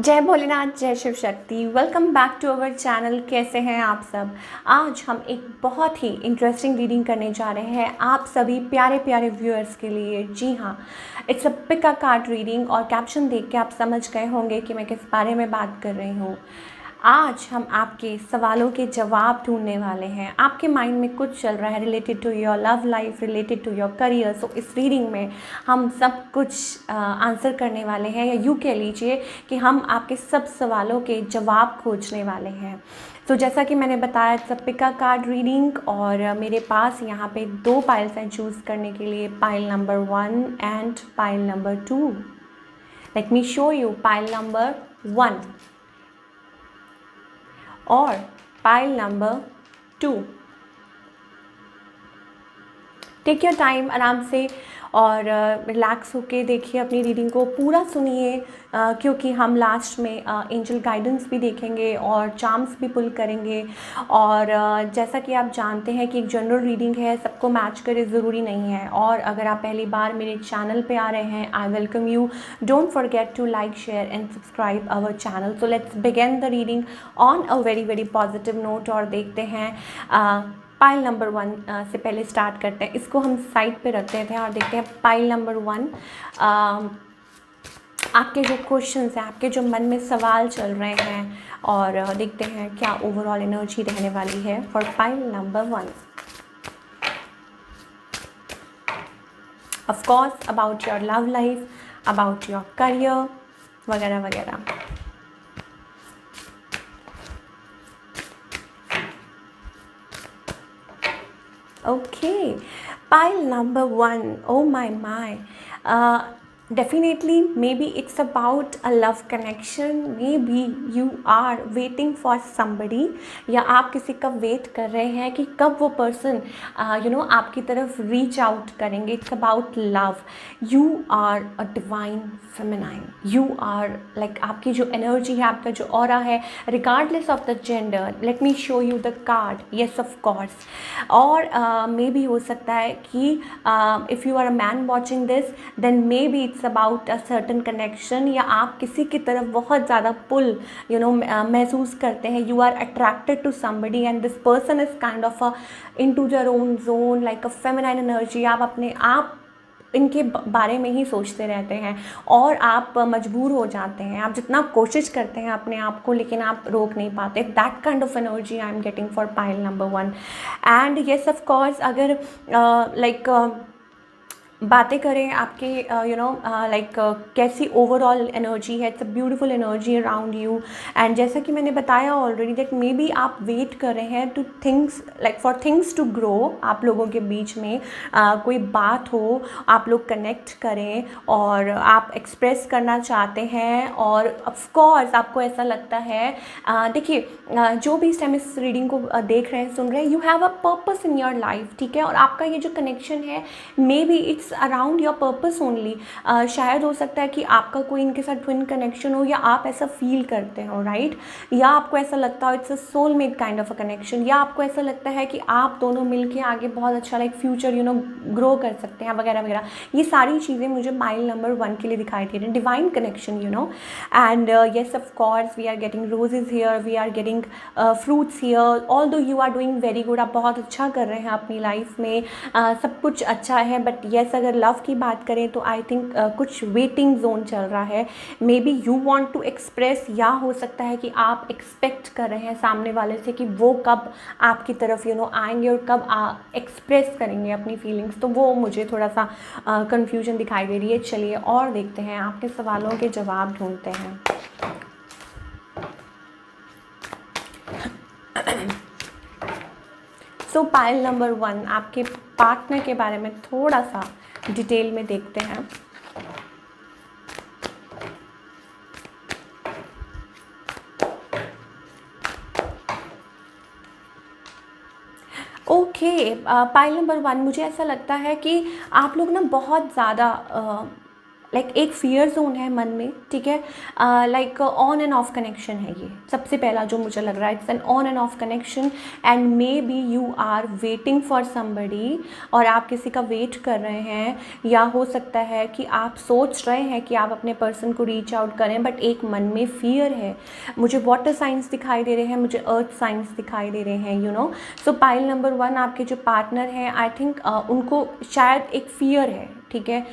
जय भोलेनाथ, जय Shiv Shakti. Welcome back to our channel. कैसे हैं आप सब। आज हम एक बहुत ही इंटरेस्टिंग रीडिंग करने जा रहे हैं आप सभी प्यारे प्यारे व्यूअर्स के लिए। जी हाँ, it's a pick a card reading और कैप्शन देख के आप समझ गए होंगे कि मैं किस बारे में बात कर रही हूँ। आज हम आपके सवालों के जवाब ढूंढने वाले हैं। आपके माइंड में कुछ चल रहा है related to your love life, related to your career. So इस रीडिंग में हम सब कुछ आंसर करने वाले हैं, या यूँ कह लीजिए कि हम आपके सब सवालों के जवाब खोजने वाले हैं। तो जैसा कि मैंने बताया, it's a pick a card reading और मेरे पास यहाँ पे 2 पाइल्स हैं चूज़ करने के लिए, pile number 1 and pile number 2। Let me show you pile number 1 और pile number 2। Take your time, आराम से और रिलैक्स होके देखिए, अपनी रीडिंग को पूरा सुनिए, क्योंकि हम लास्ट में एंजल गाइडेंस भी देखेंगे और चार्म्स भी पुल करेंगे। और जैसा कि आप जानते हैं कि एक जनरल रीडिंग है, सबको मैच करे ज़रूरी नहीं है। और अगर आप पहली बार मेरे चैनल पे आ रहे हैं, I welcome you. Don't forget to like, share and subscribe our channel. So let's begin the reading on a very very positive note और देखते हैं पाइल नंबर 1 से पहले स्टार्ट करते हैं। इसको हम साइड पे रखते थे और देखते हैं पाइल नंबर 1। आपके जो क्वेश्चंस हैं, आपके जो मन में सवाल चल रहे हैं, और देखते हैं क्या ओवरऑल एनर्जी रहने वाली है for pile number 1। Of course about your love life, about your career वगैरह वगैरह। Okay, pile number 1. Oh my. Definitely, maybe it's about a love connection. Maybe you are waiting for somebody, या आप किसी का wait कर रहे हैं कि कब वो पर्सन आपकी तरफ रीच आउट करेंगे। It's about love. You are a divine feminine. You are like, आपकी जो एनर्जी है, आपका जो ऑरा है, regardless of the gender. Let me show you the card. Yes of course. और मे भी हो सकता है कि if you are a man watching this, then maybe it's about a certain connection, या आप किसी की तरफ बहुत ज़्यादा पुल महसूस करते हैं। You are attracted to somebody and this person is kind of a into their own zone, like a feminine energy. आप अपने आप इनके बारे में ही सोचते रहते हैं और आप मजबूर हो जाते हैं। आप जितना कोशिश करते हैं अपने आप को, लेकिन आप रोक नहीं पाते। That kind of energy I am getting for pile number 1। And yes of course, अगर लाइक बातें करें आपके लाइक कैसी ओवरऑल एनर्जी है, it's a beautiful energy around you. And जैसा कि मैंने बताया ऑलरेडी, दैट मे बी आप वेट कर रहे हैं to things, like for things to grow. आप लोगों के बीच में कोई बात हो, आप लोग कनेक्ट करें और आप एक्सप्रेस करना चाहते हैं। और ऑफ कोर्स आपको ऐसा लगता है, देखिए, जो भी इस टाइम इस रीडिंग को देख रहे हैं, सुन रहे हैं, you have a purpose in your life, ठीक है। और आपका ये जो कनेक्शन है, maybe it's around your purpose only. शायद हो सकता है कि आपका कोई इनके साथ ट्विन कनेक्शन हो, या आप ऐसा फील करते हो, राइट। या आपको ऐसा लगता हो it's a soulmate kind of a connection, या आपको ऐसा लगता है कि आप दोनों मिलके आगे बहुत अच्छा लाइक फ्यूचर ग्रो कर सकते हैं वगैरह वगैरह। ये सारी चीज़ें मुझे पाइल नंबर 1 के लिए दिखाई दे रही हैं। Divine connection, and yes of course we are getting roses here, we are getting fruits here. Although you are doing very good, आप बहुत अच्छा कर रहे हैं अपनी लाइफ में, सब कुछ अच्छा है। बट येस, अगर लव की बात करें तो आई थिंक कुछ वेटिंग जोन चल रहा है। Maybe you want to express, या हो सकता है कि आप एक्सपेक्ट कर रहे हैं सामने वाले से कि वो कब आपकी तरफ आएंगे और कब एक्सप्रेस करेंगे अपनी फीलिंग्स। तो वो मुझे थोड़ा सा कन्फ्यूजन दिखाई दे रही है। चलिए और देखते हैं, आपके सवालों के जवाब ढूंढते हैं। सो पाइल नंबर 1, आपके पार्टनर के बारे में थोड़ा सा डिटेल में देखते हैं। ओके, पाइल नंबर 1, मुझे ऐसा लगता है कि आप लोग ना बहुत ज़्यादा लाइक एक फियर जोन है मन में, ठीक है। Like on and off connection है ये सबसे पहला जो मुझे लग रहा है। It's an on and off connection and maybe you are waiting for somebody, और आप किसी का वेट कर रहे हैं, या हो सकता है कि आप सोच रहे हैं कि आप अपने पर्सन को रीच आउट करें, बट एक मन में फियर है। मुझे वाटर साइंस दिखाई दे रहे हैं, मुझे अर्थ साइंस दिखाई दे रहे हैं, you know. So pile number 1 आपके जो पार्टनर हैं, आई थिंक उनको शायद एक फियर है, ठीक है।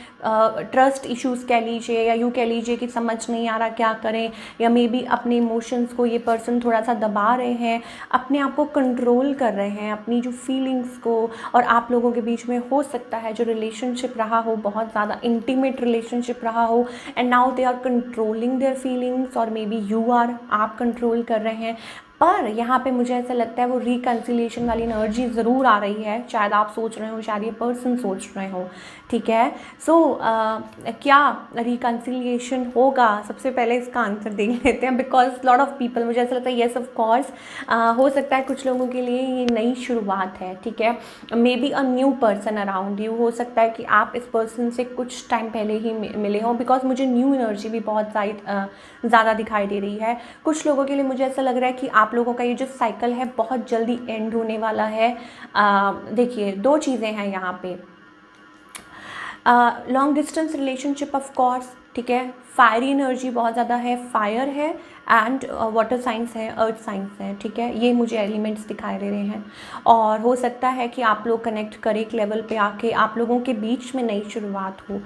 ट्रस्ट इश्यूज़ कह लीजिए, या यूँ कह लीजिए कि समझ नहीं आ रहा क्या करें, या मे बी अपने इमोशंस को ये पर्सन थोड़ा सा दबा रहे हैं, अपने आप को कंट्रोल कर रहे हैं, अपनी जो फीलिंग्स को। और आप लोगों के बीच में हो सकता है जो रिलेशनशिप रहा हो बहुत ज़्यादा इंटीमेट रिलेशनशिप रहा हो, and now they are controlling their feelings, और मे बी यू आर, आप कंट्रोल कर रहे हैं। पर यहाँ पे मुझे ऐसा लगता है वो रिकन्सिलिएशन वाली एनर्जी ज़रूर आ रही है। शायद आप सोच रहे हो, शायद ये पर्सन सोच रहे हो, ठीक है। सो क्या रिकन्सिलिएशन होगा, सबसे पहले इसका आंसर देख लेते हैं, बिकॉज लॉट ऑफ पीपल, मुझे ऐसा लगता है येस ऑफ कोर्स। हो सकता है कुछ लोगों के लिए ये नई शुरुआत है, ठीक है। May be a new person around you, हो सकता है कि आप इस पर्सन से कुछ टाइम पहले ही मिले हों, बिकॉज मुझे न्यू एनर्जी भी बहुत ज़्यादा दिखाई दे रही है। कुछ लोगों के लिए मुझे ऐसा लग रहा है कि आप लोगों का ये जो साइकिल है बहुत जल्दी एंड होने वाला है। देखिए 2 चीज़ें हैं यहाँ पे। Long distance relationship of course, ठीक है। फायरी एनर्जी बहुत ज़्यादा है, फायर है, एंड वाटर साइंस है, अर्थ साइंस है, ठीक है। ये मुझे एलिमेंट्स दिखाई दे रहे हैं। और हो सकता है कि आप लोग कनेक्ट करें एक लेवल पे आके, आप लोगों के बीच में नई शुरुआत हो।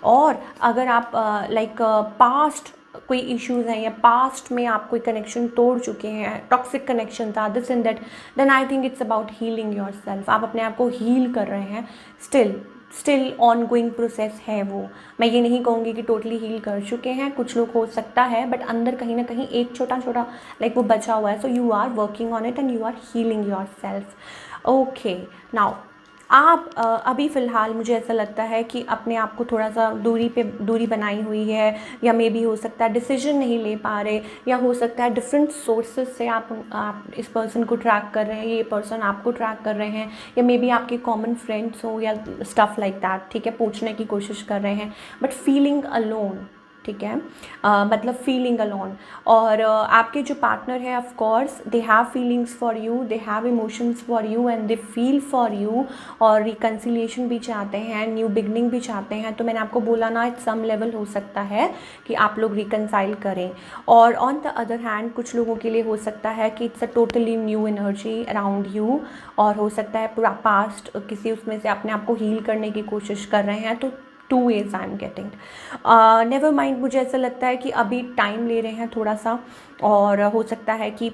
और अगर आप लाइक पास्ट कोई इश्यूज़ हैं, या पास्ट में आप कोई कनेक्शन तोड़ चुके हैं, टॉक्सिक कनेक्शन था, this and that, then I think it's about healing yourself. आप अपने आप को हील कर रहे हैं। स्टिल ऑन गोइंग प्रोसेस है वो। मैं ये नहीं कहूँगी कि टोटली हील कर चुके हैं, कुछ लोग हो सकता है, बट अंदर कहीं ना कहीं एक छोटा छोटा लाइक वो बचा हुआ है। So you are working on it and you are healing yourself. Okay, now आप अभी फ़िलहाल मुझे ऐसा लगता है कि अपने आप को थोड़ा सा दूरी बनाई हुई है, या मे बी हो सकता है डिसीजन नहीं ले पा रहे, या हो सकता है डिफरेंट सोर्सेज से आप इस पर्सन को ट्रैक कर रहे हैं, ये पर्सन आपको ट्रैक कर रहे हैं, या मे बी आपके कॉमन फ्रेंड्स हो, या स्टफ़ लाइक दैट, ठीक है। पूछने की कोशिश कर रहे हैं, बट फीलिंग अलोन, ठीक है। मतलब फीलिंग अलोन। और आपके जो पार्टनर है, of course they have feelings for you, they have emotions for you, and they feel for you, और रिकन्सिलिएशन भी चाहते हैं, न्यू बिगनिंग भी चाहते हैं। तो मैंने आपको बोला ना, एट सम लेवल हो सकता है कि आप लोग रिकन्साइल करें। और ऑन द अदर हैंड कुछ लोगों के लिए हो सकता है कि it's a totally new energy around you, और हो सकता है पूरा पास्ट किसी उसमें से अपने आप को हील करने की कोशिश कर रहे हैं। तो 2 ways I am getting. Never mind, मुझे ऐसा लगता है कि अभी टाइम ले रहे हैं थोड़ा सा, और हो सकता है कि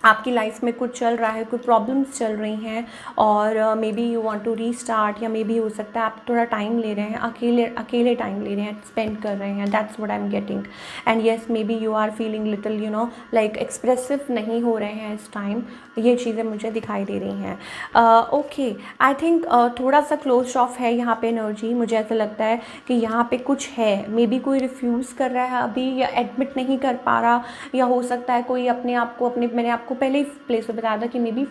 आपकी लाइफ में कुछ चल रहा है, कुछ प्रॉब्लम्स चल रही हैं, और maybe you want to restart, या मे बी हो सकता है आप थोड़ा टाइम ले रहे हैं, अकेले टाइम ले रहे हैं, स्पेंड कर रहे हैं। That's what I am getting. And yes, maybe you are feeling little like expressive नहीं हो रहे हैं इस टाइम। ये चीज़ें मुझे दिखाई दे रही हैं। ओके, आई थिंक थोड़ा सा क्लोज ऑफ है यहाँ पे एनर्जी। मुझे ऐसा लगता है कि यहाँ पे कुछ है, मे बी कोई रिफ्यूज़ कर रहा है अभी, या एडमिट नहीं कर पा रहा, या हो सकता है कोई अपने आप को मैंने आपको पहले ही प्लेस पे बताया था कि मे बी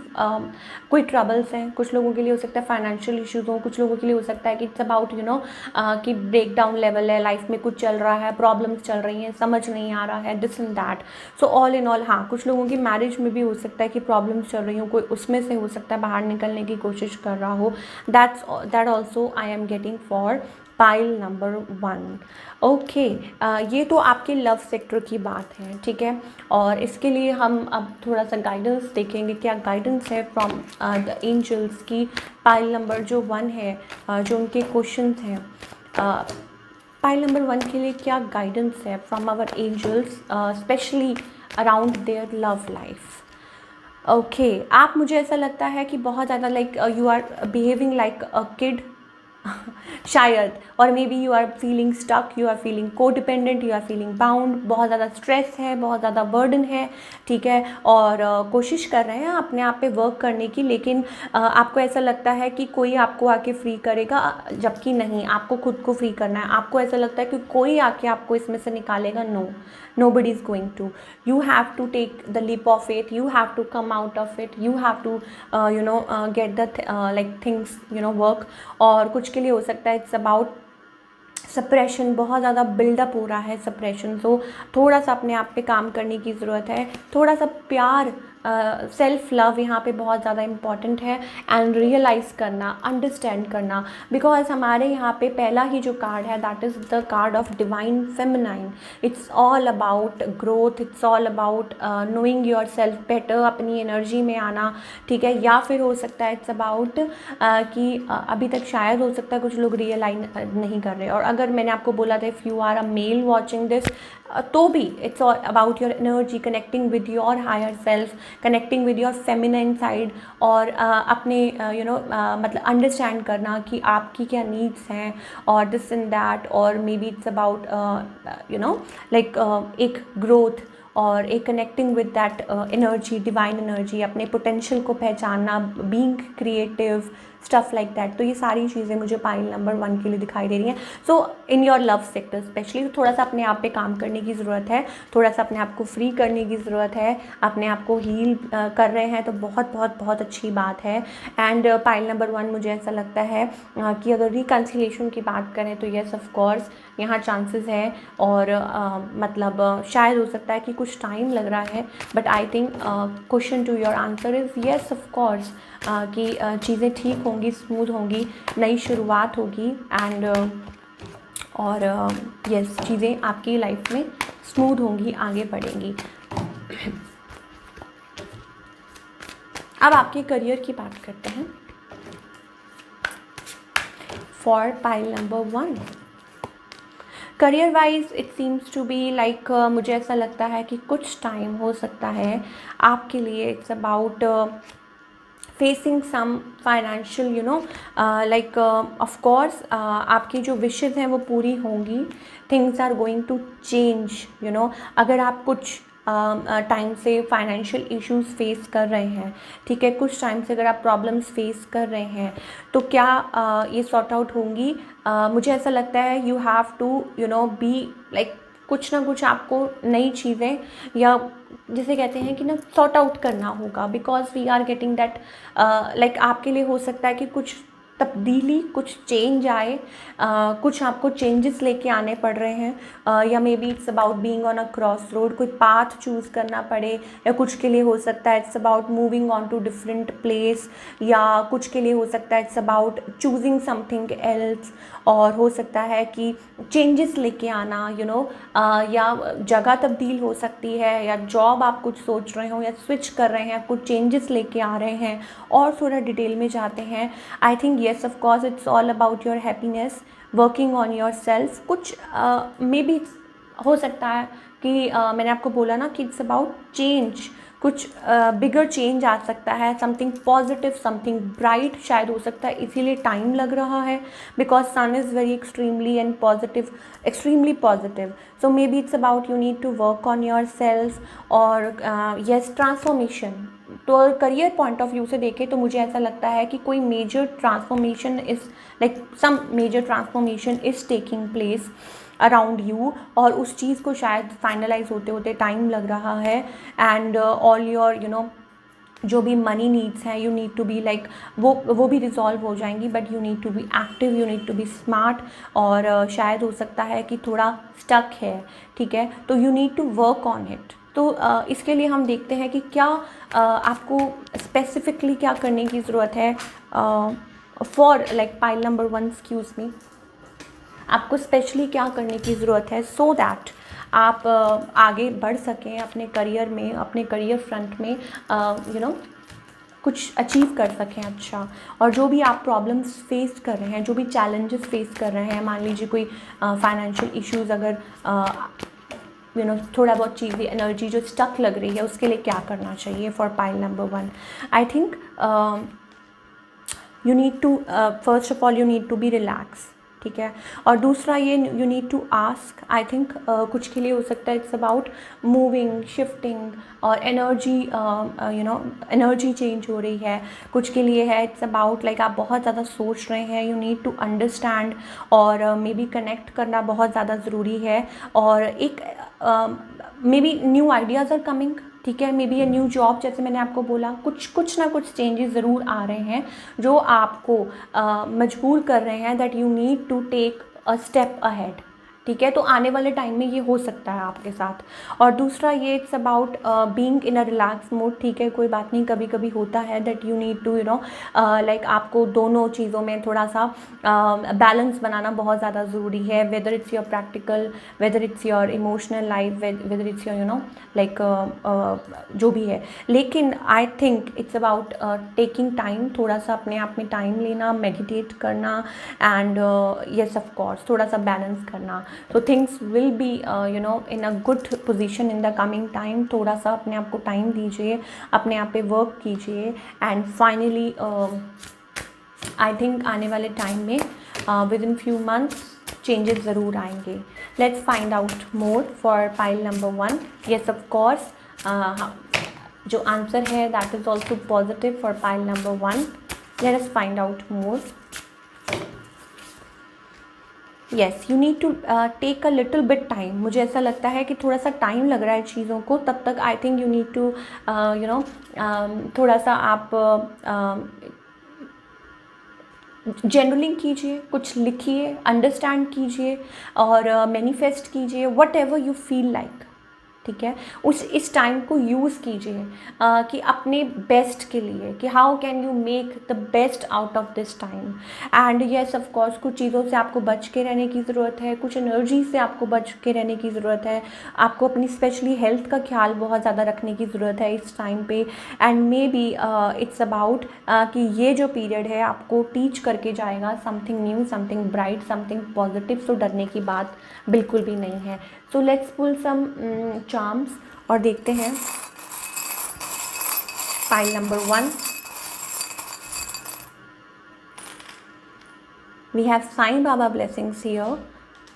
कोई ट्रबल्स हैं। कुछ लोगों के लिए हो सकता है फाइनेंशियल इश्यूज़ हो, कुछ लोगों के लिए हो सकता है कि इट्स अबाउट कि ब्रेक डाउन लेवल है, लाइफ में कुछ चल रहा है, प्रॉब्लम्स चल रही हैं, समझ नहीं आ रहा है, this and that. So all in all, हाँ, कुछ लोगों की मैरिज में भी हो सकता है कि प्रॉब्लम्स चल रही हो, कोई उसमें से हो सकता है बाहर निकलने की कोशिश कर रहा हो। That also I am getting for pile number 1। Okay, ये तो आपके लव सेक्टर की बात है, ठीक है। और इसके लिए हम अब थोड़ा सा गाइडेंस देखेंगे, क्या गाइडेंस है फ्रॉम द एंजल्स की। पाइल नंबर जो 1 है, जो उनके क्वेश्चंस हैं, पाइल नंबर 1 के लिए क्या गाइडेंस है from our angels, specially around their love life. Okay, आप, मुझे ऐसा लगता है कि बहुत ज़्यादा like you are behaving like a kid शायद, और maybe you are feeling stuck, you are feeling को dependent, you are feeling bound, बहुत ज़्यादा स्ट्रेस है, बहुत ज़्यादा बर्डन है, ठीक है। और कोशिश कर रहे हैं अपने आप पे वर्क करने की, लेकिन आपको ऐसा लगता है कि कोई आपको आके फ्री करेगा, जबकि नहीं, आपको खुद को फ्री करना है। आपको ऐसा लगता है कि कोई आके आपको इसमें से निकालेगा, nobody is going to. You have to take the leap of faith, you have to come out of it, you have to get the like things work. और कुछ के लिए हो सकता है it's about सप्रेशन बहुत ज़्यादा बिल्डअप हो रहा है, सप्रेशन। तो थोड़ा सा अपने आप पे काम करने की ज़रूरत है, थोड़ा सा प्यार, सेल्फ़ लव यहाँ पे बहुत ज़्यादा इम्पॉर्टेंट है। एंड रियलाइज़ करना, अंडरस्टैंड करना, बिकॉज हमारे यहाँ पे पहला ही जो कार्ड है that is the card of divine feminine. It's all about growth, it's all about knowing your self better, अपनी एनर्जी में आना, ठीक है। या फिर हो सकता है इट्स अबाउट कि अभी तक शायद हो सकता है कुछ लोग रियलाइज नहीं कर रहे। और अगर मैंने आपको बोला था if you are a male watching this, तो भी it's all about your energy, connecting with your higher self, connecting with your feminine side, और अपने मतलब अंडरस्टैंड करना कि आपकी क्या नीड्स हैं और दिस एंड दैट। और maybe it's about like एक ग्रोथ और एक connecting with that energy, divine energy, अपने पोटेंशियल को पहचानना, being creative, stuff like that. तो ये सारी चीज़ें मुझे पाइल नंबर 1 के लिए दिखाई दे रही हैं। So in your love sector specially थोड़ा सा अपने आप पे काम करने की ज़रूरत है, थोड़ा सा अपने आप को फ्री करने की ज़रूरत है, अपने आप को हील कर रहे हैं तो बहुत बहुत बहुत अच्छी बात है। एंड पाइल नंबर 1 मुझे ऐसा लगता है कि अगर रिकन्सिलेशन की बात करें तो येस ऑफ कोर्स यहाँ चांसेस है। और मतलब शायद हो सकता है कि कुछ टाइम लग रहा है, but I think question to your answer is yes of course कि चीज़ें ठीक होंगी, स्मूथ होंगी, नई शुरुआत होगी। एंड और यस चीज़ें आपकी लाइफ में स्मूथ होंगी, आगे बढ़ेंगी। अब आपके करियर की बात करते हैं for pile number 1। Career wise it seems to be like मुझे ऐसा लगता है कि कुछ टाइम हो सकता है आपके लिए it's about facing some financial like of course आपकी जो विशेज़ हैं वो पूरी होंगी। Things are going to change अगर आप कुछ टाइम से फाइनेंशियल इश्यूज फेस कर रहे हैं, ठीक है, कुछ टाइम से अगर आप प्रॉब्लम्स फेस कर रहे हैं तो क्या ये सॉर्ट आउट होंगी। मुझे ऐसा लगता है you have to be like कुछ ना कुछ आपको नई चीज़ें या जिसे कहते हैं कि ना सॉर्ट आउट करना होगा, because we are getting that like आपके लिए हो सकता है कि कुछ तब्दीली, कुछ चेंज आए, कुछ आपको चेंजेस लेके आने पड़ रहे हैं, या maybe it's about being on a cross road, कोई पाथ चूज़ करना पड़े, या कुछ के लिए हो सकता है it's about moving on to different place, या कुछ के लिए हो सकता है it's about choosing something else, और हो सकता है कि चेंजेस लेके आना या जगह तब्दील हो सकती है, या जॉब आप कुछ सोच रहे हो या स्विच कर रहे हैं, कुछ चेंजेस लेके आ रहे हैं। और थोड़ा डिटेल में जाते हैं, I think yes of course it's all about your happiness, working on your self. कुछ मे बी हो सकता है कि मैंने आपको बोला ना कि इट्स अबाउट चेंज, कुछ बिगर चेंज आ सकता है, समथिंग पॉजिटिव, समथिंग ब्राइट शायद हो सकता है, इसीलिए टाइम लग रहा है, because sun is very extremely and positive, extremely positive. So maybe it's about you need to work on your self. और येस ट्रांसफॉर्मेशन, तो करियर पॉइंट ऑफ व्यू से देखें तो मुझे ऐसा लगता है कि कोई major transformation is like some major transformation is taking place around you, और उस चीज़ को शायद फाइनलाइज होते होते टाइम लग रहा है। एंड ऑल योर जो भी मनी नीड्स हैं, you need to be like वो भी रिजॉल्व हो जाएंगी, but you need to be active, you need to be smart. और शायद हो सकता है कि थोड़ा स्टक है, ठीक है, तो you need to work on it. तो इसके लिए हम देखते हैं कि क्या आपको स्पेसिफिकली क्या करने की ज़रूरत है for like pile number 1, excuse me, आपको स्पेशली क्या करने की ज़रूरत है सो दैट आप आगे बढ़ सकें अपने करियर में, अपने करियर फ्रंट में कुछ अचीव कर सकें अच्छा। और जो भी आप प्रॉब्लम्स फेस कर रहे हैं, जो भी चैलेंजेस फेस कर रहे हैं, मान लीजिए कोई फाइनेंशियल इश्यूज़ अगर थोड़ा बहुत चीज़ें एनर्जी जो स्टक लग रही है, उसके लिए क्या करना चाहिए for pile number 1। I think you need to first of all you need to be relax, ठीक है। और दूसरा ये you need to ask, I think कुछ के लिए हो सकता है इट्स अबाउट मूविंग, शिफ्टिंग, और एनर्जी एनर्जी चेंज हो रही है। कुछ के लिए है इट्स अबाउट लाइक आप बहुत ज़्यादा सोच रहे हैं, यू नीड टू अंडरस्टैंड, और मे बी कनेक्ट करना बहुत ज़्यादा ज़रूरी है। और एक maybe new ideas are coming, ठीक है, maybe a new job, जैसे मैंने आपको बोला, कुछ ना कुछ चेंजेस ज़रूर आ रहे हैं जो आपको मजबूर कर रहे हैं that you need to take a step ahead, ठीक है। तो आने वाले टाइम में ये हो सकता है आपके साथ। और दूसरा ये it's about being in a relax mode, ठीक है, कोई बात नहीं, कभी कभी होता है that you need to like आपको दोनों चीज़ों में थोड़ा सा बैलेंस बनाना बहुत ज़्यादा ज़रूरी है, whether it's your practical, whether it's your emotional life, whether it's your like जो भी है। लेकिन आई think it's about taking time, थोड़ा सा अपने आप में टाइम लेना, मेडिटेट करना, एंड येस ऑफ कोर्स थोड़ा सा बैलेंस करना। तो things will be in a good position in the coming time. थोड़ा सा अपने आप को टाइम दीजिए, अपने आप पे वर्क कीजिए, एंड फाइनली आई थिंक आने वाले टाइम में within few months changes ज़रूर आएंगे। Let's find out more for pile number 1। Yes of course जो आंसर है that is also positive for pile number 1। Let us find out more. Yes, you need to take a little bit time. मुझे ऐसा लगता है कि थोड़ा सा time लग रहा है चीज़ों को, तब तक I think you need to थोड़ा सा आप जर्नलिंग कीजिए, कुछ लिखिए, अंडरस्टैंड कीजिए और मैनिफेस्ट कीजिए, what ever you feel like, ठीक है। इस टाइम को यूज़ कीजिए कि अपने बेस्ट के लिए, कि how can you make the best out of this time. And yes of course कुछ चीज़ों से आपको बच के रहने की ज़रूरत है, कुछ एनर्जी से आपको बच के रहने की ज़रूरत है। आपको अपनी स्पेशली हेल्थ का ख्याल बहुत ज़्यादा रखने की ज़रूरत है इस टाइम पे। And maybe it's about कि ये जो पीरियड है आपको टीच करके जाएगा something new, something bright, something positive. So डरने की बात बिल्कुल भी नहीं है। So let's pull some charms और देखते हैं pile number 1। We have Sai Baba blessings here,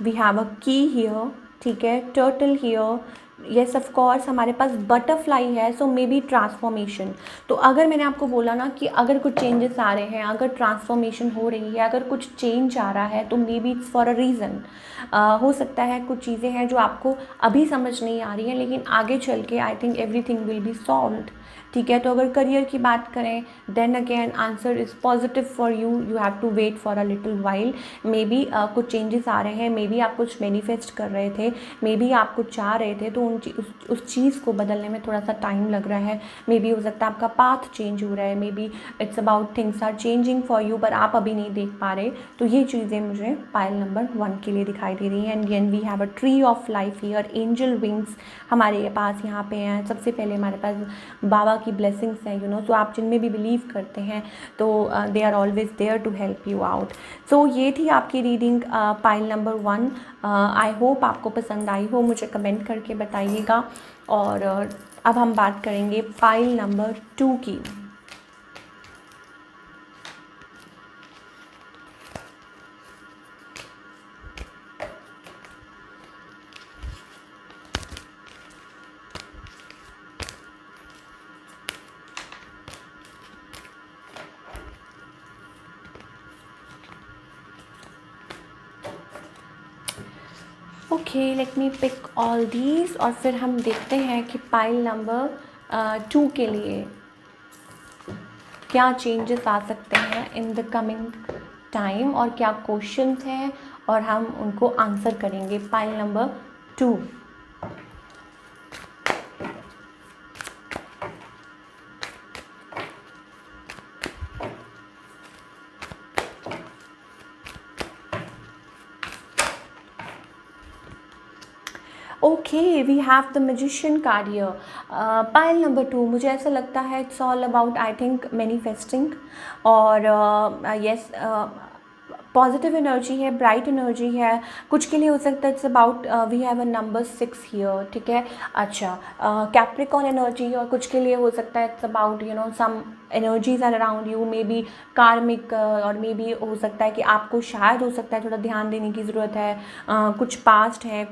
we have a key here, ठीक है, turtle here, yes of course हमारे पास बटरफ्लाई है। So maybe transformation. तो अगर मैंने आपको बोला ना कि अगर कुछ चेंजेस आ रहे हैं, अगर ट्रांसफॉर्मेशन हो रही है, अगर कुछ चेंज आ रहा है, तो may be it's for a reason. हो सकता है कुछ चीज़ें हैं जो आपको अभी समझ नहीं आ रही हैं, लेकिन आगे चल के I think everything will be solved, ठीक है। तो अगर करियर की बात करें, then again answer is positive for you, you have to wait for a little while. Maybe कुछ चेंजेस आ रहे हैं, मे बी आप कुछ मैनिफेस्ट कर रहे थे, मे बी आप कुछ चाह रहे थे, तो उस चीज़ को बदलने में थोड़ा सा टाइम लग रहा है। मे बी हो सकता है आपका पाथ चेंज हो रहा है, maybe it's about things are changing for you, पर आप अभी नहीं देख पा रहे। तो ये चीज़ें मुझे पाइल नंबर 1 के लिए दिखाई दे रही हैं। And then we have a tree of life here, angel wings हमारे पास यहाँ पे हैं। सबसे पहले हमारे पास बाबा की ब्लेसिंग्स हैं, तो आप जिनमें भी बिलीव करते हैं, तो they are always there to help you out. So ये थी आपकी reading pile number 1। I hope आपको पसंद आई हो, मुझे कमेंट करके बताइएगा। और अब हम बात करेंगे पाइल नंबर 2 की। Okay, let me pick all these और फिर हम देखते हैं कि पाइल नंबर 2 के लिए क्या चेंजेस आ सकते हैं इन द कमिंग टाइम, और क्या क्वेश्चंस हैं और हम उनको आंसर करेंगे। Pile number 2। Okay, we have the magician card here. Pile number 2, मुझे ऐसा लगता है it's all about I think manifesting. और येस पॉजिटिव एनर्जी है, ब्राइट एनर्जी है। कुछ के लिए हो सकता है it's about we have a number 6 here, ठीक है। अच्छा, कैप्रिकॉर्न एनर्जी, और कुछ के लिए हो सकता है it's about some energies are around you, maybe karmic, और मे बी हो सकता है कि आपको शायद हो सकता है थोड़ा ध्यान देने की ज़रूरत है। कुछ पास्ट है,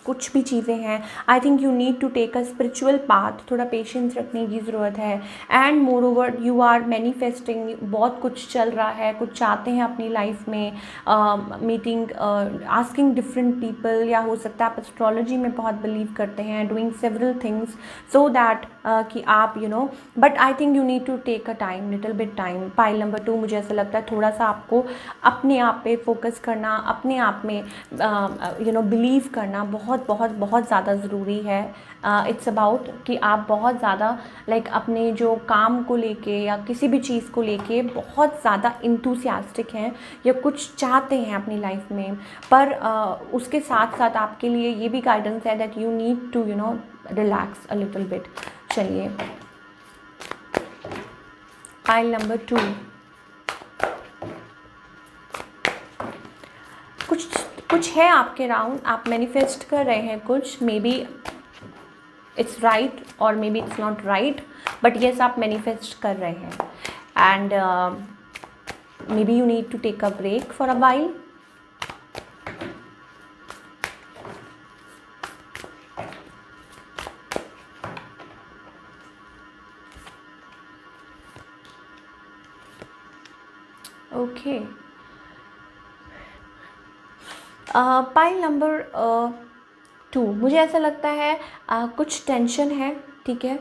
कुछ भी चीज़ें हैं। I think you need to take a spiritual path, थोड़ा पेशेंस रखने की ज़रूरत है। And moreover you are manifesting, बहुत कुछ चल रहा है, कुछ चाहते हैं अपनी लाइफ में, मीटिंग, आस्किंग डिफरेंट पीपल, या हो सकता है आप एस्ट्रोलॉजी में बहुत बिलीव करते हैं, doing several things so that कि आप but I think you need to take take a time, little bit time. Pile number 2, मुझे ऐसा लगता है थोड़ा सा आपको अपने आप पे फोकस करना, अपने आप में बिलीव करना बहुत बहुत बहुत ज़्यादा ज़रूरी है। इट्स अबाउट कि आप बहुत ज़्यादा अपने जो काम को लेके या किसी भी चीज़ को लेके बहुत ज़्यादा इंथुसियास्टिक हैं या कुछ चाहते हैं अपनी लाइफ में, पर उसके साथ साथ आपके लिए ये भी गाइडेंस है that you need to relax a little bit. चलिए, पाइल नंबर 2, कुछ है आपके राउंड, आप मैनिफेस्ट कर रहे हैं कुछ, मे बी इट्स राइट और maybe it's not right, but yes आप मैनिफेस्ट कर रहे हैं। And maybe you need to take a break for a while. Okay, pile number 2, मुझे ऐसा लगता है कुछ टेंशन है, ठीक है।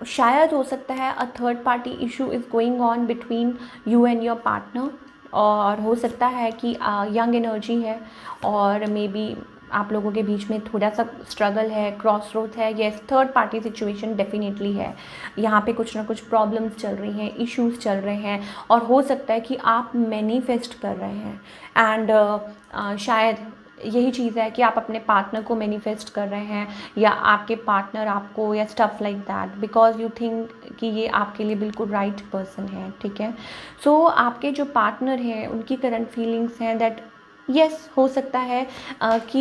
शायद हो सकता है a third party issue is going on between you and your partner, और हो सकता है कि यंग एनर्जी है और मे बी आप लोगों के बीच में थोड़ा सा स्ट्रगल है, क्रॉस रोड है। Yes, third party situation definitely है। यहाँ पे कुछ ना कुछ प्रॉब्लम्स चल रही हैं, इश्यूज चल रहे हैं, और हो सकता है कि आप मैनिफेस्ट कर रहे हैं। एंड शायद यही चीज़ है कि आप अपने पार्टनर को मैनिफेस्ट कर रहे हैं या आपके पार्टनर आपको, या stuff like that, because you think कि ये आपके लिए बिल्कुल राइट पर्सन है, ठीक है। सो आपके जो पार्टनर हैं उनकी करंट फीलिंग्स हैं दैट यस, हो सकता है कि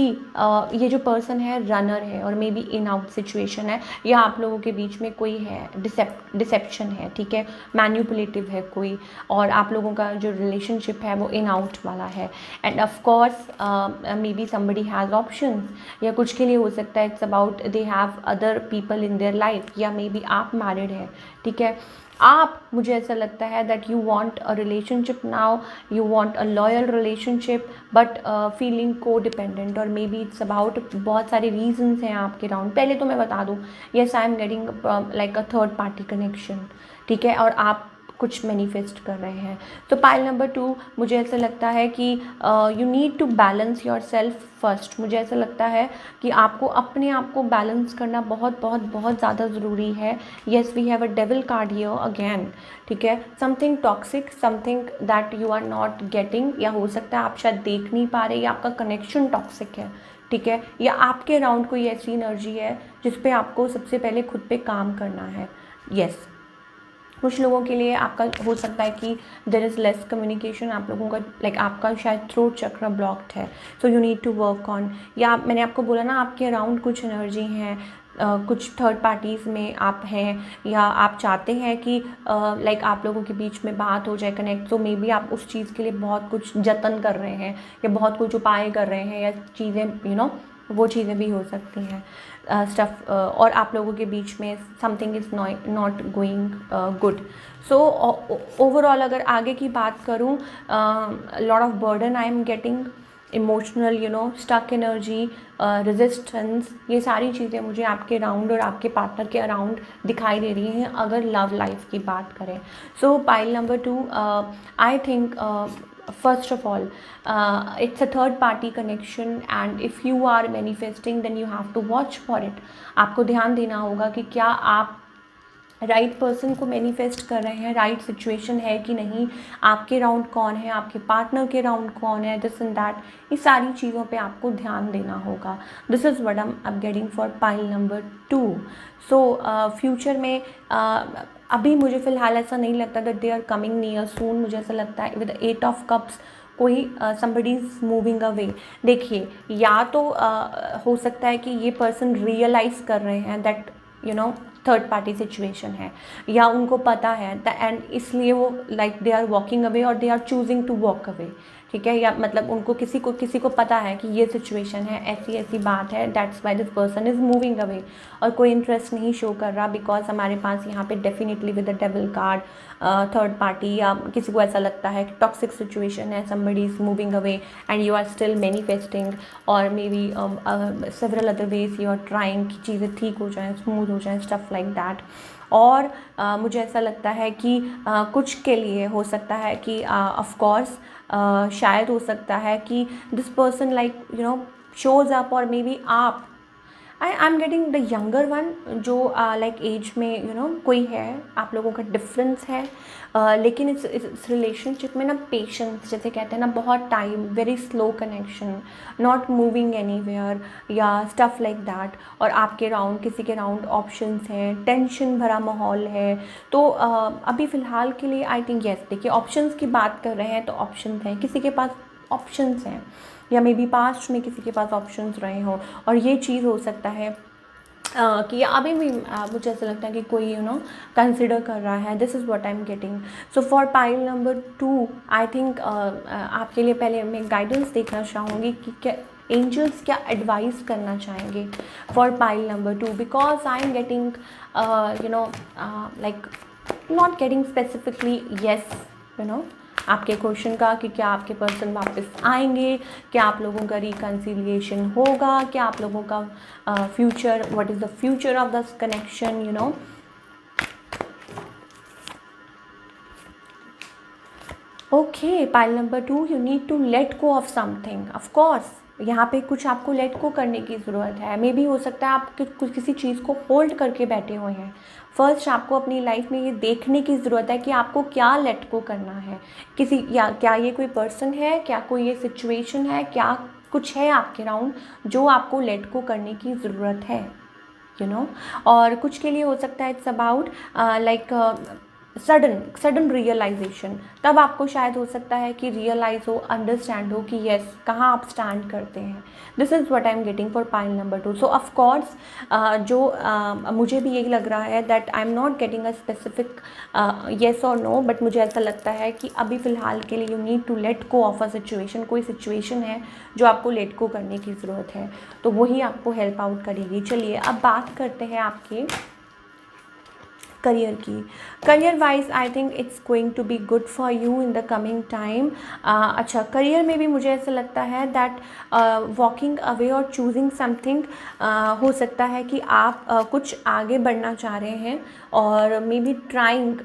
ये जो पर्सन है रनर है और may be in out situation है, या आप लोगों के बीच में कोई है डिसेप्शन है, ठीक है, मैन्युपुलेटिव है कोई, और आप लोगों का जो रिलेशनशिप है वो इन आउट वाला है। And of course may be somebody has options, या कुछ के लिए हो सकता है it's about they have other people in their life, या मे बी आप मैरिड है, ठीक है। आप, मुझे ऐसा लगता है that you want a relationship now, you want a loyal relationship, but feeling को डिपेंडेंट, और मे बी इट्स अबाउट बहुत सारे रीजंस हैं आपके राउंड। पहले तो मैं बता दूं, yes I am getting like a third party connection, ठीक है, और आप कुछ मैनिफेस्ट कर रहे हैं। तो पाइल नंबर 2, मुझे ऐसा लगता है कि you need to balance your self first. मुझे ऐसा लगता है कि आपको अपने आप को बैलेंस करना बहुत बहुत बहुत ज़्यादा ज़रूरी है। Yes, we have a devil card here again, ठीक है। Something toxic, something that you are not getting, या हो सकता है आप शायद देख नहीं पा रहे, या आपका कनेक्शन टॉक्सिक है, ठीक है, या आपके अराउंड कोई ऐसी एनर्जी है जिस पे आपको सबसे पहले खुद पे काम करना है। येस, कुछ लोगों के लिए आपका हो सकता है कि देयर इज़ लेस कम्युनिकेशन, आप लोगों का आपका शायद थ्रोट चक्र ब्लॉक्ड है, so you need to work on. या मैंने आपको बोला ना, आपके अराउंड कुछ एनर्जी हैं, कुछ थर्ड पार्टीज़ में आप हैं, या आप चाहते हैं कि आप लोगों के बीच में बात हो जाए, कनेक्ट, तो मे बी आप उस चीज़ के लिए बहुत कुछ जतन कर रहे हैं या बहुत कुछ उपाय कर रहे हैं, या चीज़ें वो चीज़ें भी हो सकती हैं स्टफ, और आप लोगों के बीच में something is not going good. So overall अगर आगे की बात करूँ, lot of burden I am getting, emotional stuck energy, resistance, ये सारी चीज़ें मुझे आपके अराउंड और आपके पार्टनर के अराउंड दिखाई दे रही हैं अगर लव लाइफ की बात करें। सो pile number 2, I think first of all, it's a third party connection, and if you are manifesting then you have to watch for it. आपको ध्यान देना होगा कि क्या आप राइट पर्सन को मैनिफेस्ट कर रहे हैं, राइट सिचुएशन है कि नहीं, आपके राउंड कौन है, आपके पार्टनर के राउंड कौन है, दिस एंड दैट, ये सारी चीज़ों पे आपको ध्यान देना होगा। This is what I am getting for pile number 2। So future में अभी मुझे फ़िलहाल ऐसा नहीं लगता that they are coming near soon. मुझे ऐसा लगता है विद 8 ऑफ कप्स कोई somebody इज़ मूविंग अवे। देखिए, या तो हो सकता है कि ये पर्सन रियलाइज़ कर रहे हैं दैट थर्ड पार्टी सिचुएशन है, या उनको पता है एंड इसलिए वो दे आर वॉकिंग अवे, और they are choosing to walk away, ठीक है। या मतलब उनको किसी को पता है कि ये सिचुएशन है, ऐसी ऐसी बात है, that's why this person is moving away, और कोई इंटरेस्ट नहीं शो कर रहा, बिकॉज हमारे पास यहाँ पे definitely with the devil card third party, या किसी को ऐसा लगता है कि टॉक्सिक सिचुएशन है, somebody is moving away and you are still manifesting, और may be several other ways you are trying कि चीज़ें ठीक हो जाएं, स्मूथ हो जाएं, stuff like that। और मुझे ऐसा लगता है कि कुछ के लिए हो सकता है कि ऑफ कोर्स शायद हो सकता है कि this person like shows up, और maybe I am getting the younger one, जो लाइक एज में कोई है, आप लोगों का डिफरेंस है, लेकिन इस रिलेशनशिप में ना पेशेंस जैसे कहते हैं ना, बहुत time, very slow connection, not moving anywhere या स्टफ लाइक दैट, और आपके राउंड किसी के राउंड ऑप्शंस हैं, टेंशन भरा माहौल है। तो अभी फ़िलहाल के लिए आई थिंक यस, देखिए ऑप्शंस की बात कर रहे हैं तो ऑप्शंस हैं, किसी के पास ऑप्शंस हैं, या मे बी पास्ट में किसी के पास ऑप्शंस रहे हो, और ये चीज़ हो सकता है कि अभी भी मुझे ऐसा लगता है कि कोई कंसिडर कर रहा है। This is what I am getting. So for pile number 2 I think आपके लिए पहले मैं गाइडेंस देखना चाहूँगी कि क्या एंजल्स क्या एडवाइस करना चाहेंगे for pile number 2, because I am getting like not getting specifically yes आपके क्वेश्चन का, कि क्या आपके पर्सन वापस आएंगे, क्या आप लोगों का रिकन्सिलिएशन होगा, क्या आप लोगों का future, what is the future of this connection okay. Pile number 2, you need to let go of something. Of course यहाँ पे कुछ आपको लेट गो करने की ज़रूरत है। मे बी हो सकता है आप किसी चीज़ को होल्ड करके बैठे हुए हैं। फर्स्ट आपको अपनी लाइफ में ये देखने की ज़रूरत है कि आपको क्या लेट गो करना है, किसी, या क्या ये कोई पर्सन है, क्या कोई ये सिचुएशन है, क्या कुछ है आपके राउंड जो आपको लेट गो करने की ज़रूरत है और कुछ के लिए हो सकता है it's about like sudden realization. तब आपको शायद हो सकता है कि रियलाइज़ हो, अंडरस्टैंड हो कि येस कहाँ आप स्टैंड करते हैं। This is what I am getting for pile number 2। So of course जो मुझे भी यही लग रहा है that I am not getting a specific yes और नो, बट मुझे ऐसा लगता है कि अभी फ़िलहाल के लिए you need to let go of a situation. कोई सिचुएशन है जो आपको लेट गो करने की ज़रूरत है, तो वही आपको हेल्प आउट करेगी। चलिए अब बात करते हैं आपके करियर की। Career wise I think it's going to be good for you in the coming time. अच्छा, करियर में भी मुझे ऐसा लगता है दैट वॉकिंग अवे और चूजिंग समथिंग, हो सकता है कि आप कुछ आगे बढ़ना चाह रहे हैं और maybe trying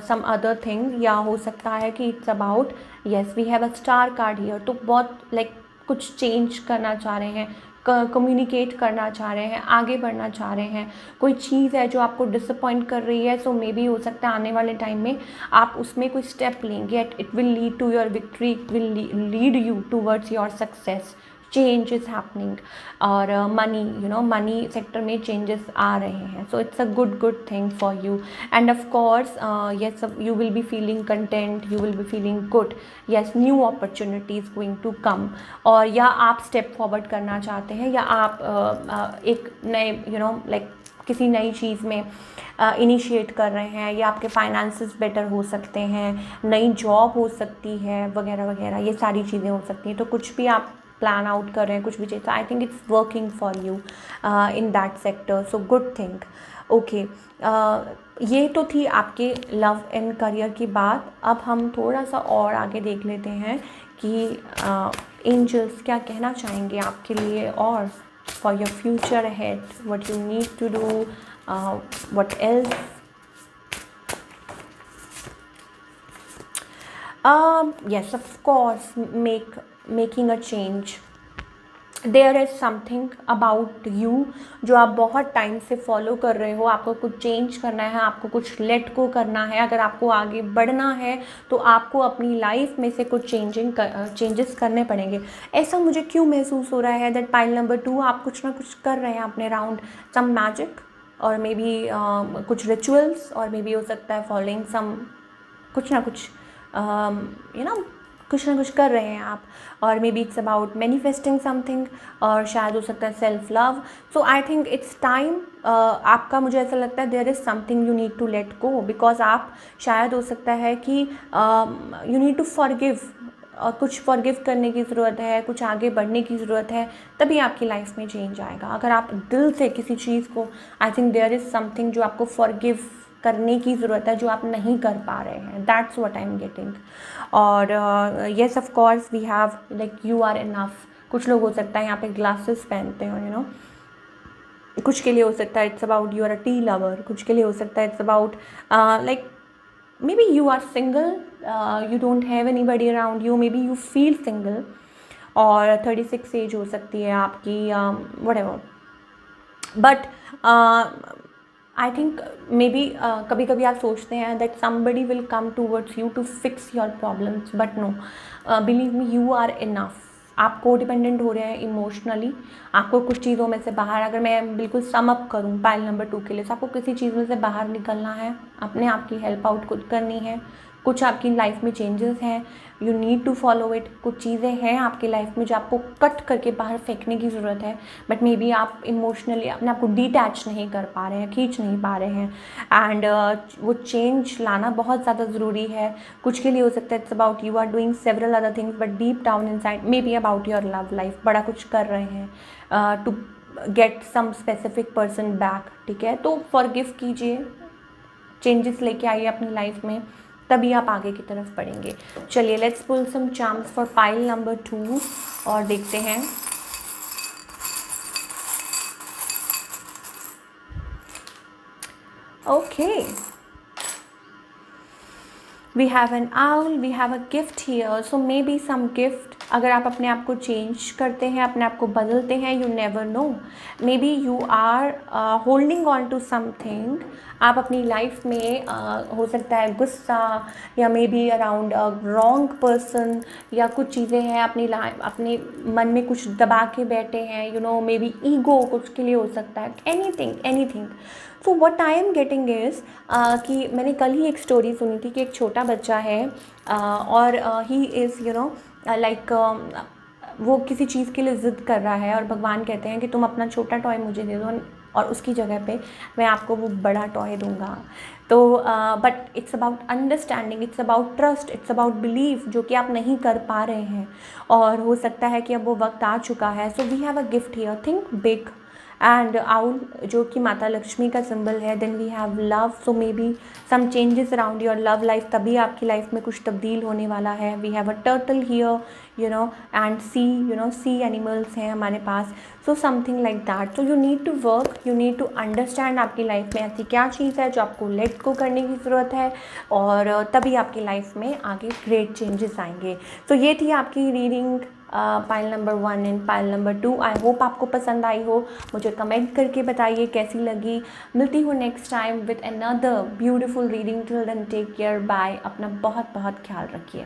some other thing, या हो सकता है कि it's about yes we have a star card here, तो बहुत लाइक कुछ चेंज करना चाह रहे हैं, कम्युनिकेट करना चाह रहे हैं, आगे बढ़ना चाह रहे हैं। कोई चीज़ है जो आपको डिसअपॉइंट कर रही है, सो मे बी हो सकता है आने वाले टाइम में आप उसमें कोई स्टेप लेंगे, it will lead to your victory, it will lead you towards your success. Change is happening, और मनी मनी सेक्टर में चेंजेस आ रहे हैं, so it's a good thing for you. And of course yes, you will be feeling content, you will be feeling good, yes new opportunities going to come. और या आप step forward करना चाहते हैं, या आप एक नए लाइक किसी नई चीज़ में इनिशिएट कर रहे हैं, या आपके फाइनेंसेस बेटर हो सकते हैं, नई जॉब हो सकती है, वगैरह वगैरह, ये सारी चीज़ें हो सकती हैं। तो कुछ भी आप प्लान आउट कर रहे हैं, कुछ भी चीज़, I think it's working for you in that sector, so good thing. Okay, ये तो थी आपके लव एंड करियर की बात। अब हम थोड़ा सा और आगे देख लेते हैं कि एंजल्स क्या कहना चाहेंगे आपके लिए, और for your future ahead, what you need to do, what else. yes, of course, making a change. There is something about you जो आप बहुत टाइम से फॉलो कर रहे हो। आपको कुछ चेंज करना है, आपको कुछ लेट को करना है। अगर आपको आगे बढ़ना है तो आपको अपनी लाइफ में से कुछ चेंजेस करने पड़ेंगे। ऐसा मुझे क्यों महसूस हो रहा है दैट पाइल नंबर 2 आप कुछ ना कुछ कर रहे हैं अपने राउंड, सम मैजिक, और मे बी कुछ रिचुअल्स, और मे बी हो सकता है फॉलोइंग सम कुछ ना कुछ कुछ ना कुछ कर रहे हैं आप, और maybe it's about manifesting something, और शायद हो सकता है self love. So I think it's time आपका, मुझे ऐसा लगता है there is something you need to let go, because आप शायद हो सकता है कि यू नीड टू फॉरगिव, और कुछ फॉरगिव करने की ज़रूरत है, कुछ आगे बढ़ने की ज़रूरत है, तभी आपकी लाइफ में चेंज आएगा। अगर आप दिल से किसी चीज़ को, I think there is something जो आपको फॉरगिव करने की ज़रूरत है, जो आप नहीं कर पा रहे हैं। That's what I am getting. और yes of course we have like you are enough. कुछ लोग हो सकता है यहाँ पे ग्लासेस पहनते हो, कुछ के लिए हो सकता है it's about you are a tea lover, कुछ के लिए हो सकता है it's about like maybe you are single, you don't have anybody around you, maybe you feel single, और 36 एज हो सकती है आपकी, whatever. But I think maybe कभी कभी आप सोचते हैं that somebody will come towards you to fix your problems, but no, believe me you are enough. आप को डिपेंडेंट हो रहे हैं इमोशनली, आपको कुछ चीज़ों में से बाहर, अगर मैं बिल्कुल सम अप करूँ पाइल नंबर 2 के लिए, तो आपको किसी चीज़ में से बाहर निकलना है, अपने आप की हेल्प आउट खुद करनी है, कुछ आपकी लाइफ में चेंजेस हैं, you need to follow it. कुछ चीज़ें हैं आपकी लाइफ में जो आपको कट करके बाहर फेंकने की ज़रूरत है, बट मे बी आप इमोशनली अपने आप को डिटैच नहीं कर पा रहे हैं, खींच नहीं पा रहे हैं, एंड वो चेंज लाना बहुत ज़्यादा ज़रूरी है। कुछ के लिए हो सकता है it's about you are doing several other things, but deep down inside maybe about your love life, बड़ा कुछ कर रहे हैं to get some specific person back, ठीक है। तो फॉरगिव कीजिए, चेंजेस लेके आइए अपनी लाइफ में, तभी आप आगे की तरफ बढ़ेंगे। चलिए let's pull some charms for pile number 2 और देखते हैं। Okay, we have an owl, we have a gift here, so maybe some gift. अगर आप अपने आप को चेंज करते हैं, अपने आप को बदलते हैं, you never know, maybe you are holding on to something. आप अपनी लाइफ में हो सकता है गुस्सा, या maybe around a wrong person, या कुछ चीज़ें हैं अपनी लाइफ, अपने मन में कुछ दबा के बैठे हैं, you know, may be ego कुछ के लिए हो सकता है, anything anything. So what I am getting is कि मैंने कल ही एक स्टोरी सुनी थी कि एक छोटा बच्चा है और he is you know like वो किसी चीज़ के लिए ज़िद कर रहा है, और भगवान कहते हैं कि तुम अपना छोटा टॉय मुझे दे दो और उसकी जगह पे मैं आपको वो बड़ा टॉय दूंगा। तो but it's about understanding, it's about trust, it's about believe, जो कि आप नहीं कर पा रहे हैं, और हो सकता है कि अब वो वक्त आ चुका है। So we have a gift here, think big. And owl जो कि माता लक्ष्मी का सिंबल है, then we have love, so maybe some changes around your love life, तभी आपकी लाइफ में कुछ तब्दील होने वाला है। We have a turtle here, you know, and sea, you know, sea animals हैं हमारे पास, so something like that. So you need to work, you need to understand आपकी लाइफ में ऐसी क्या चीज़ है जो आपको लेट को करने की ज़रूरत है, और तभी आपकी लाइफ में आगे ग्रेट चेंजेस आएंगे। तो ये थी आपकी reading pile number 1 and pile number 2। I hope आपको पसंद आई हो, मुझे कमेंट करके बताइए कैसी लगी। मिलती हूँ next time with another beautiful reading. Till then take care, bye. अपना बहुत बहुत ख्याल रखिए।